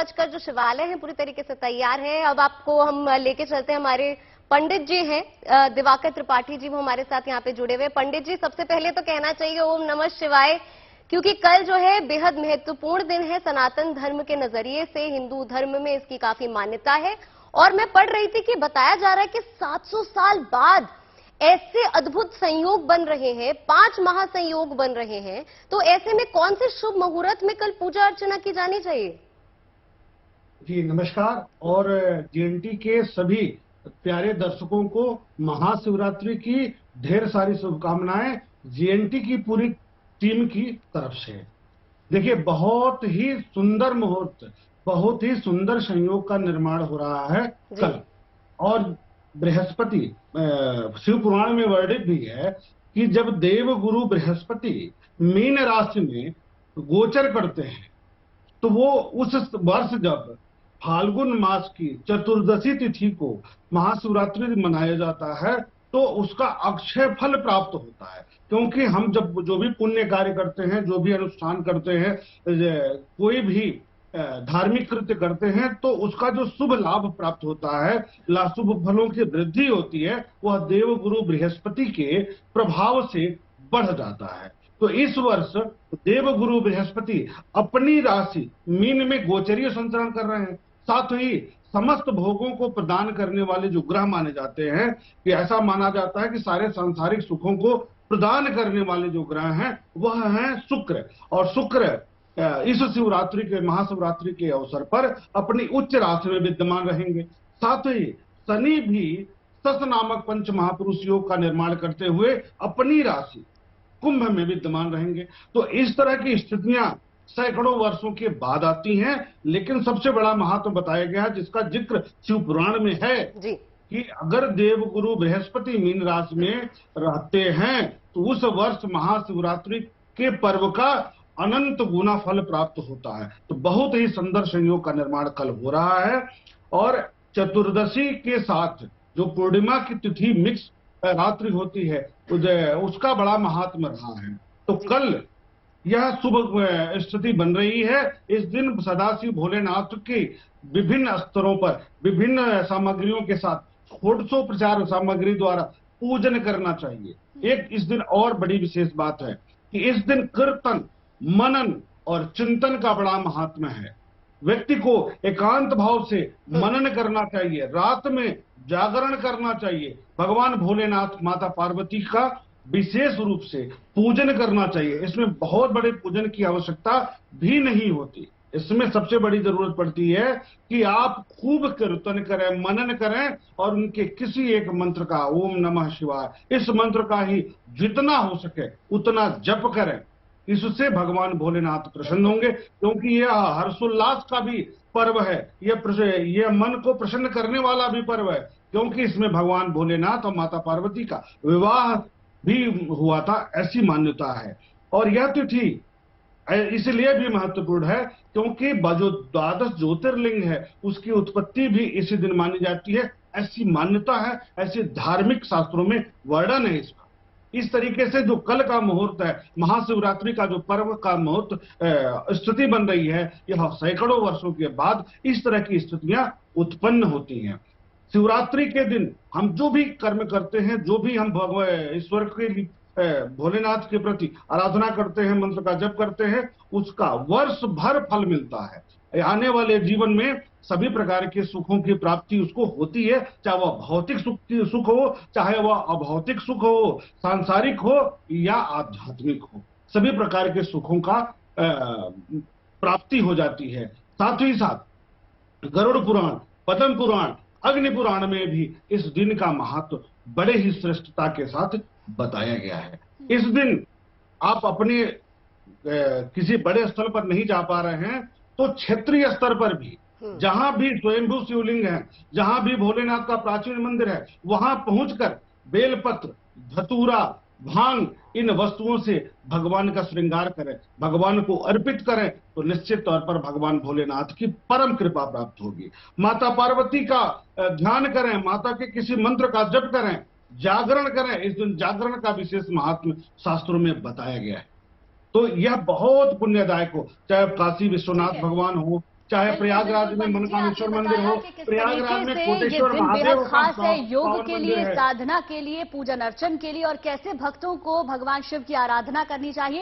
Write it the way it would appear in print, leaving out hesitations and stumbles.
सज कर जो शिवालय है पूरी तरीके से तैयार है। अब आपको हम लेके चलते हैं, हमारे पंडित जी हैं दिवाकर त्रिपाठी जी, वो हमारे साथ यहाँ पे जुड़े हुए। पंडित जी, सबसे पहले तो कहना चाहिए ओम नमः शिवाय, क्योंकि कल जो है बेहद महत्वपूर्ण दिन है सनातन धर्म के नजरिए से। हिंदू धर्म में इसकी काफी मान्यता है और मैं पढ़ रही थी कि बताया जा रहा है कि 700 साल बाद ऐसे अद्भुत संयोग बन रहे हैं, 5 महासंयोग बन रहे हैं। तो ऐसे में कौन से शुभ मुहूर्त में कल पूजा अर्चना की जानी चाहिए? जी नमस्कार, और जीएनटी के सभी प्यारे दर्शकों को महाशिवरात्रि की ढेर सारी शुभकामनाएं जीएनटी की पूरी टीम की तरफ से। देखिए, बहुत ही सुंदर मुहूर्त, बहुत ही सुंदर संयोग का निर्माण हो रहा है कल। और बृहस्पति, शिव पुराण में वर्णित भी है कि जब देव गुरु बृहस्पति मीन राशि में गोचर करते हैं तो वो उस वर्ष जब फाल्गुन मास की चतुर्दशी तिथि को महाशिवरात्रि मनाया जाता है तो उसका अक्षय फल प्राप्त होता है। क्योंकि हम जब जो भी पुण्य कार्य करते हैं, जो भी अनुष्ठान करते हैं, कोई भी धार्मिक कृत्य करते हैं तो उसका जो शुभ लाभ प्राप्त होता है, शुभ फलों की वृद्धि होती है, वह देव गुरु बृहस्पति के प्रभाव से बढ़ जाता है। तो इस वर्ष देव गुरु बृहस्पति अपनी राशि मीन में गोचरीय संचरण कर रहे हैं। साथ ही समस्त भोगों को प्रदान करने वाले जो ग्रह माने जाते हैं, कि ऐसा माना जाता है कि सारे सांसारिक सुखों को प्रदान करने वाले जो ग्रह हैं वह हैं शुक्र। और शुक्र इस शिवरात्रि के महाशिवरात्रि के अवसर पर अपनी उच्च राशि में विद्यमान रहेंगे। साथ ही शनि भी सस नामक पंच महापुरुष योग का निर्माण करते हुए अपनी राशि कुंभ में विद्यमान रहेंगे। तो इस तरह की स्थितियां सैकड़ों वर्षों के बाद आती हैं, लेकिन सबसे बड़ा महत्व बताया गया है जिसका जिक्र शिव पुराण में है जी। कि अगर देव गुरु बृहस्पति मीन राशि में रहते हैं तो उस वर्ष महाशिवरात्रि के पर्व का अनंत गुना फल प्राप्त होता है। तो बहुत ही सुंदर संयोग का निर्माण कल हो रहा है। और चतुर्दशी के साथ जो पूर्णिमा की तिथि मिक्स रात्रि होती है उसका बड़ा महात्म रहा है। तो कल यह शुभ स्थिति बन रही है। इस दिन सदाशिव भोलेनाथ की विभिन्न स्तरों पर विभिन्न सामग्रियों के साथ षोडशोपचार सामग्री द्वारा पूजन करना चाहिए। एक इस दिन और बड़ी विशेष बात है कि इस दिन कीर्तन, मनन और चिंतन का बड़ा महात्म्य है। व्यक्ति को एकांत भाव से मनन करना चाहिए, रात में जागरण करना चाहिए, भगवान भोलेनाथ माता पार्वती का विशेष रूप से पूजन करना चाहिए। इसमें बहुत बड़े पूजन की आवश्यकता भी नहीं होती। इसमें सबसे बड़ी जरूरत पड़ती है कि आप खूब कीर्तन करें, मनन करें और उनके किसी एक मंत्र का, ओम नमः शिवाय, इस मंत्र का ही जितना हो सके उतना जप करें। इससे भगवान भोलेनाथ प्रसन्न होंगे, क्योंकि यह हर्षोल्लास का भी पर्व है। यह मन को प्रसन्न करने वाला भी पर्व है, क्योंकि इसमें भगवान भोलेनाथ और माता पार्वती का विवाह भी हुआ था, ऐसी मान्यता है। और यह तिथि इसलिए भी महत्वपूर्ण है क्योंकि जो 12 ज्योतिर्लिंग है उसकी उत्पत्ति भी इसी दिन मानी जाती है, ऐसी मान्यता है, ऐसे धार्मिक शास्त्रों में वर्णन है इसका। इस तरीके से जो कल का मुहूर्त है, महाशिवरात्रि का जो पर्व का मुहूर्त स्थिति बन रही है, यह सैकड़ों वर्षों के बाद इस तरह की स्थितियां उत्पन्न होती हैं। शिवरात्रि के दिन हम जो भी कर्म करते हैं, जो भी हम ईश्वर के भोलेनाथ के प्रति आराधना करते हैं, मंत्र का जप करते हैं, उसका वर्ष भर फल मिलता है। आने वाले जीवन में सभी प्रकार के सुखों की प्राप्ति उसको होती है, चाहे वह भौतिक सुख हो, चाहे वह अभौतिक सुख हो, सांसारिक हो या आध्यात्मिक हो, सभी प्रकार के सुखों का प्राप्ति हो जाती है। साथ ही साथ गरुड़ पुराण, पद्म पुराण, अग्नि पुराण में भी इस दिन का महत्व बड़े ही श्रेष्ठता के साथ बताया गया है। इस दिन आप अपने किसी बड़े स्थल पर नहीं जा पा रहे हैं तो क्षेत्रीय स्तर पर भी जहां भी स्वयंभू शिवलिंग है, जहां भी भोलेनाथ का प्राचीन मंदिर है, वहां पहुंचकर बेलपत्र, धतूरा, भांग, इन वस्तुओं से भगवान का श्रृंगार करें, भगवान को अर्पित करें, तो निश्चित तौर पर भगवान भोलेनाथ की परम कृपा प्राप्त होगी। माता पार्वती का ध्यान करें, माता के किसी मंत्र का जप करें, जागरण करें। इस दिन जागरण का विशेष महात्म शास्त्रों में बताया गया है। तो यह बहुत पुण्यदायक हो, चाहे काशी विश्वनाथ भगवान हो, चाहे प्रयागराज में मनकामेश्वर मंदिर हो, प्रयागराज में कोटेश्वर महादेव खास है योग पावन के मंदिर लिए, है। साधना के लिए, पूजन अर्चन के लिए, और कैसे भक्तों को भगवान शिव की आराधना करनी चाहिए